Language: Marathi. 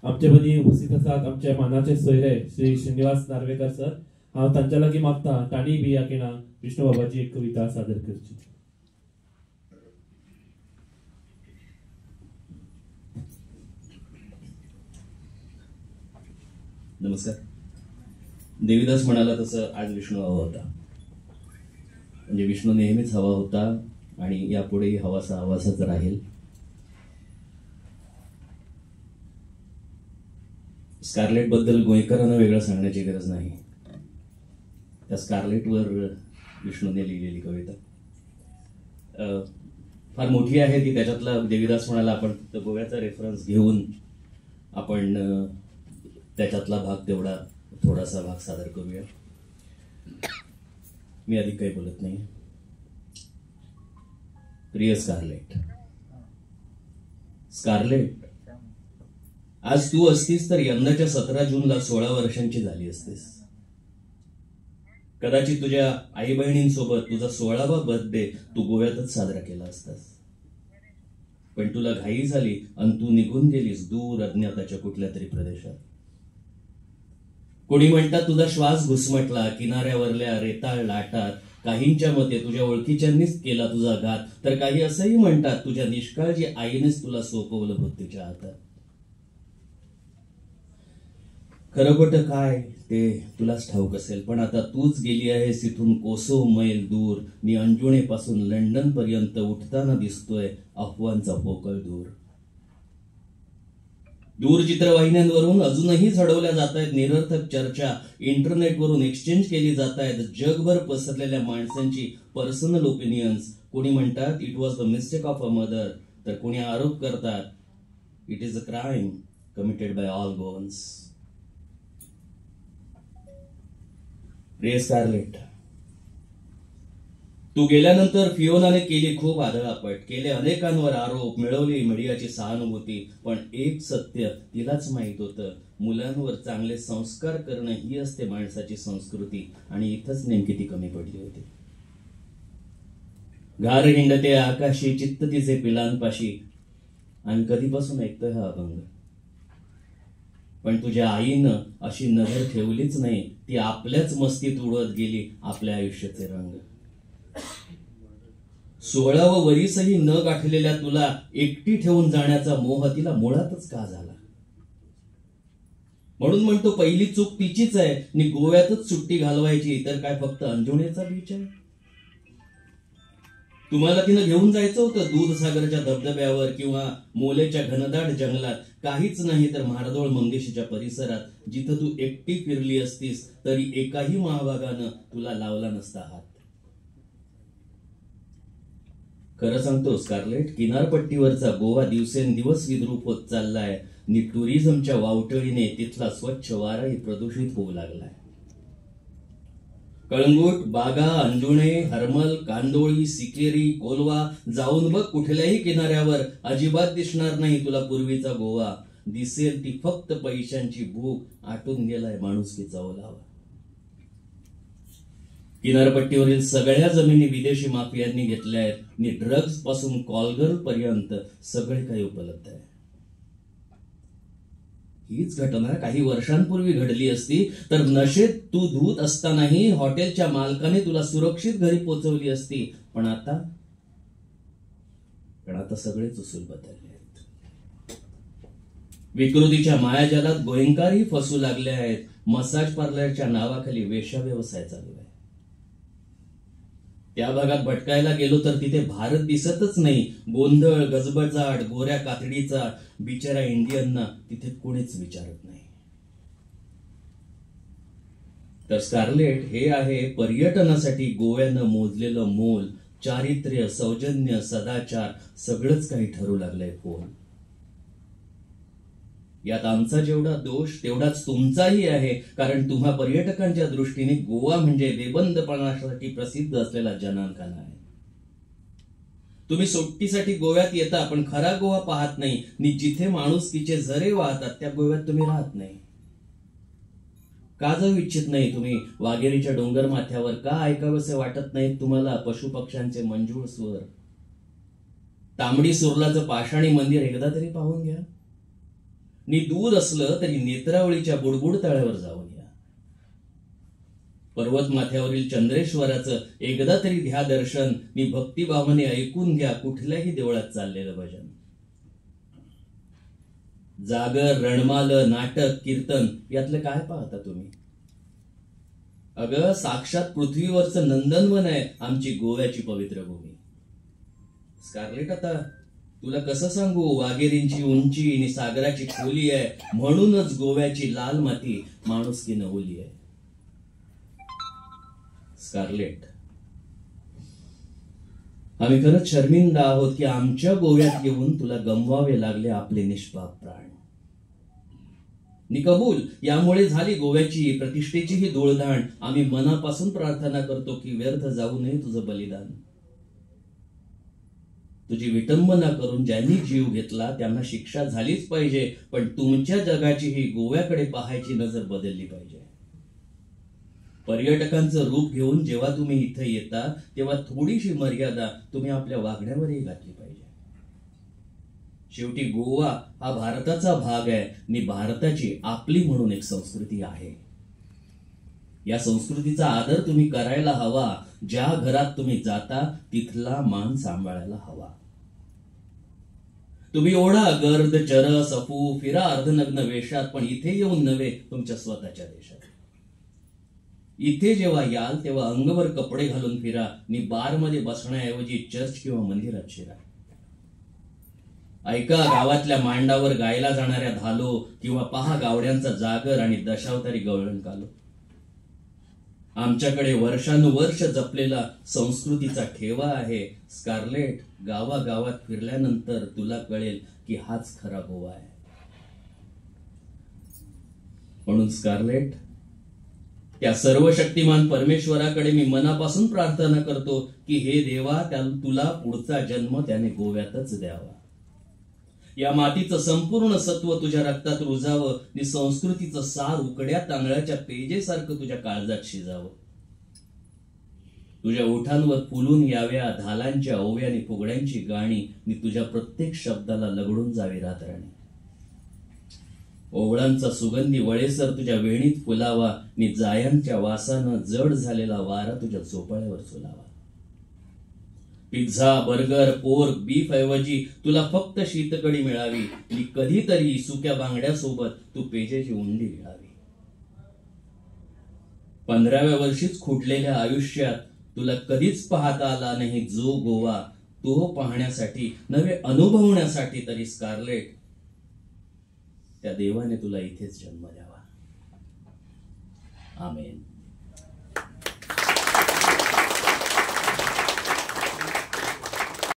आमचे मदीं उपस्थित आसात आमचे मानाचे सोयरे श्री श्रीनिवास नार्वेकर सर. हांव तांच्या लागीं मागता तांणी बी ह्या खिणा विष्णू बाबाची एक कविता सादर करची. नमस्कार. देवीदास म्हणाला तसं आज विष्णू हवा होता. म्हणजे विष्णू नेहमीच हवा होता आणि यापुढेही हवासाच राहील. स्कारलेट बद्दल गोयकरांना वेगळं सांगण्याची गरज नाही. त्या स्कारलेटवर विष्णूने लिहिलेली कविता फार मोठी आहे. ती त्याच्यातला देवीदास म्हणाला आपण गोव्याचा रेफरन्स घेऊन आपण त्याच्यातला भाग तेवढा थोडासा भाग सादर करूया. मी अधिक काही बोलत नाही. प्रिय स्कारलेट, स्कारलेट, आज तू असतीस तर यंदाच्या 17 जूनला 16 वर्षांची झाली असतीस. कदाचित तुझ्या आई बहिणींसोबत तुझा 16वा बर्थडे तू गोव्यातच साजरा केला असतास. पण तुला घाई झाली आणि तू निघून गेलीस दूर अज्ञाताच्या कुठल्या तरी प्रदेशात. कोणी म्हणतात तुझा श्वास घुसमटला किनाऱ्यावरल्या रेताळ लाटात. काहींच्या मते तुझ्या ओळखीच्यांनीच केला तुझा घात. तर काही असंही म्हणतात तुझ्या निष्काळजी आईनेच तुला सोपवलं मृत्यूच्या हातात. खरं खोटं काय ते तुलाच ठाऊक असेल. पण आता तूच गेली आहेस इथून कोसो मैल दूर. मी अंजुणेपासून लंडन पर्यंत उठताना दिसतोय अफवांचा पोकळ दूर. दूरचित्रवाहिन्यांवरून अजूनही झडवल्या जात आहेत निरर्थक चर्चा. इंटरनेटवरून एक्सचेंज केली जात आहेत जगभर पसरलेल्या माणसांची पर्सनल ओपिनियन्स. कोणी म्हणतात it was the mistake of a mother, तर कोणी आरोप करतात it is a crime committed by all Goans. प्रिय स्कारलेट, तू गेल्यानंतर फियोनाने केली खूप आदळापट. केले अनेकांवर आरोप, मिळवली मीडियाची सहानुभूती. पण एक सत्य तिलाच माहित होतं, मुलांवर चांगले संस्कार करणं ही असते माणसाची संस्कृती. आणि इथंच नेमकी ती कमी पडली होती. घार हिंडते आकाशी चित्त तिचे पिलांपाशी. आणि कधीपासून ऐकतोय हा अभंग. पण तुझ्या आईनं अशी नजर ठेवलीच नाही. ती आपल्याच मस्तीत उडवत गेली आपल्या आयुष्याचे रंग. 16वं वरीसही न गाठलेल्या तुला एकटी ठेवून जाण्याचा मोह तिला मुळातच का झाला. म्हणून म्हणतो पहिली चूक तिचीच आहे. नि गोव्यातच सुट्टी घालवायची तर काय फक्त अंजुणेचा बीच आहे. तुम्हाला तिनं घेऊन जायचं होतं दूधसागरच्या धबधब्यावर किंवा मोलेच्या घनदाट जंगलात. काहीच नाही तर म्हारदोळ मंगेशीच्या परिसरात, जिथं तू एकटी फिरली असतीस तरी एकाही महाभागानं तुला लावला नसता हात. खरं सांगतो स्कारलेट, किनारपट्टीवरचा गोवा दिवसेंदिवस विद्रूप होत चाललाय. नि टुरिझमच्या वावटळीने तिथला स्वच्छ वाराही प्रदूषित होऊ लागलाय. कळंगूट, बागा, अंजुणे, हरमल, कांदोळी, सिकेरी, कोलवा जाऊन बघ कुठल्याही किनाऱ्यावर अजिबात दिसणार नाही तुला पूर्वीचा गोवा. दिसेल ती फक्त पैशांची भूक. आटून गेलाय माणुसकीचा ओलावा. किनारपट्टीवरील सगळ्या जमिनी विदेशी माफियांनी घेतल्या आहेत. नि ड्रग्ज पासून कॉलगर्ल पर्यंत सगळे काही उपलब्ध आहे. हीच घटना काही वर्षांपूर्वी घडली असती तर नशेत तू धूत असतानाही हॉटेलच्या मालकाने तुला सुरक्षित घरी पोहोचवली असती. पण आता सगळेच उसूल बदलले आहेत. विकृतीच्या मायाजालात गोयंकारही फसू लागले आहेत. मसाज पार्लरच्या नावाखाली वेश्या व्यवसाय चालू आहे. त्या भागात भटकायला गेलो तर तिथे भारत दिसतच नाही. गोंधळ, गजबजाट, गोऱ्या कातडीचा. बिचारा इंडियनना तिथे कोणीच विचारत नाही. तर स्कारलेट, हे आहे पर्यटनासाठी गोव्यानं मोजलेलं मोल. चारित्र्य, सौजन्य, सदाचार सगळंच काही ठरू लागलंय फोन. यात आमचा जेवढा दोष तेवढाच तुमचाही आहे. कारण तुम्हा पर्यटकांच्या दृष्टीने गोवा म्हणजे बेबंदपणासाठी प्रसिद्ध असलेला जनानखाना आहे. तुम्ही सुट्टीसाठी गोव्यात येता पण खरा गोवा पाहत नाही. नि जिथे माणुसकीचे झरे वाहतात त्या गोव्यात तुम्ही राहत नाही. का जाऊ इच्छित नाही तुम्ही वाघेरीच्या डोंगर माथ्यावर? का ऐकावंसे वाटत नाही तुम्हाला पशुपक्ष्यांचे मंजूळ स्वर? तांबडी सुर्लाचं पाषाणी मंदिर एकदा तरी पाहून घ्या. नि दूर असलं तरी नेत्रावळीच्या बुडबुड तळ्यावर जाऊन या. पर्वत माथ्यावरील चंद्रेश्वराचं एकदा तरी घ्या दर्शन नि भक्तिभावाने ऐकून घ्या कुठल्याही देवळात चाललेलं भजन. जागर, रणमाल, नाटक, कीर्तन यातलं काय पाहता तुम्ही? अगं, साक्षात पृथ्वीवरचं नंदनवन आहे आमची गोव्याची पवित्र भूमी. स्कारलेट, आता तुला कसं सांगू, वाघेरींची उंची आणि सागराची खोली आहे म्हणूनच गोव्याची लाल माती माणुसकीनं ओली आहे. स्कारलेट, आम्ही खरंच शर्मिंदा आहोत की आमच्या गोव्यात येऊन तुला गमवावे लागले आपले निष्पाप प्राण. नि कबूल, यामुळे झाली गोव्याची प्रतिष्ठेचीही धूळधाण. आम्ही मनापासून प्रार्थना करतो की व्यर्थ जाऊ नये तुझं बलिदान. तुझी विटंबना करून ज्यांनी जीव घेतला त्यांना शिक्षा झालीच पाहिजे, पण तुमच्या जगाची ही गोव्याकडे पाहायची नजर बदलली पाहिजे. पर्यटकांचं रूप घेऊन जेव्हा तुम्ही इथे येता तेव्हा थोडीशी मर्यादा तुम्ही आपल्या वागण्यावरही घातली पाहिजे. शेवटी गोवा हा भारताचा भाग आहे आणि भारताची आपली म्हणून एक संस्कृती आहे. या संस्कृतीचा आदर तुम्ही करायला हवा. ज्या घरात तुम्ही जाता तिथला मान सांभाळायला हवा. तुम्ही ओढा गर्द, चरस, अफू, फिरा अर्धनग्न वेशात, पण इथे येऊन नव्हे तुमच्या स्वतःच्या देशात. इथे जेव्हा याल तेव्हा अंगवर कपडे घालून फिरा आणि बारमध्ये बसण्याऐवजी चर्च किंवा मंदिरात शिरा. ऐका गावातल्या मांडावर गायला जाणाऱ्या धालो किंवा पहा गावड्यांचा जागर आणि दशावतारी गवळण कालो. आमच्याकडे वर्षानुवर्ष जपलेला संस्कृतीचा ठेवा आहे. स्कारलेट, गावागावात फिरल्यानंतर तुला कळेल की हाच खरा गोवा आहे. म्हणून स्कारलेट, त्या सर्व शक्तिमान परमेश्वराकडे मी मनापासून प्रार्थना करतो की हे देवा, तुला पुढचा जन्म त्याने गोव्यातच द्यावा. या मातीचं संपूर्ण सत्व तुझ्या रक्तात रुजावं आणि संस्कृतीचं सार उकड्या तांदळाच्या पेजेसारखं तुझ्या काळजात शिजावं. तुझ्या ओठांवर फुलून याव्या धालांच्या ओव्याने फुगड्यांची गाणी आणि तुझ्या प्रत्येक शब्दाला लगडून जावी रातराणी. ओवळांचा सुगंधी वळेसर तुझ्या वेणीत फुलावा आणि जायांच्या वासानं जड झालेला वारा तुझ्या चोपाळ्यावर चुलावा. पिझ्झा, बर्गर, पोर्क, बीफ ऐवजी तुला फक्त शीतकडी मिळावी आणि कधीतरी सुक्या बांगड्यासोबत तू पेजेची उंडी मिळावी. 15व्या वर्षीच खुटलेल्या आयुष्यात तुला कधीच पाहता आला नाही जो गोवा, तो पाहण्यासाठी नवे अनुभवण्यासाठी तरी स्कारलेट, त्या देवाने तुला इथेच जन्म द्यावा. आमेन.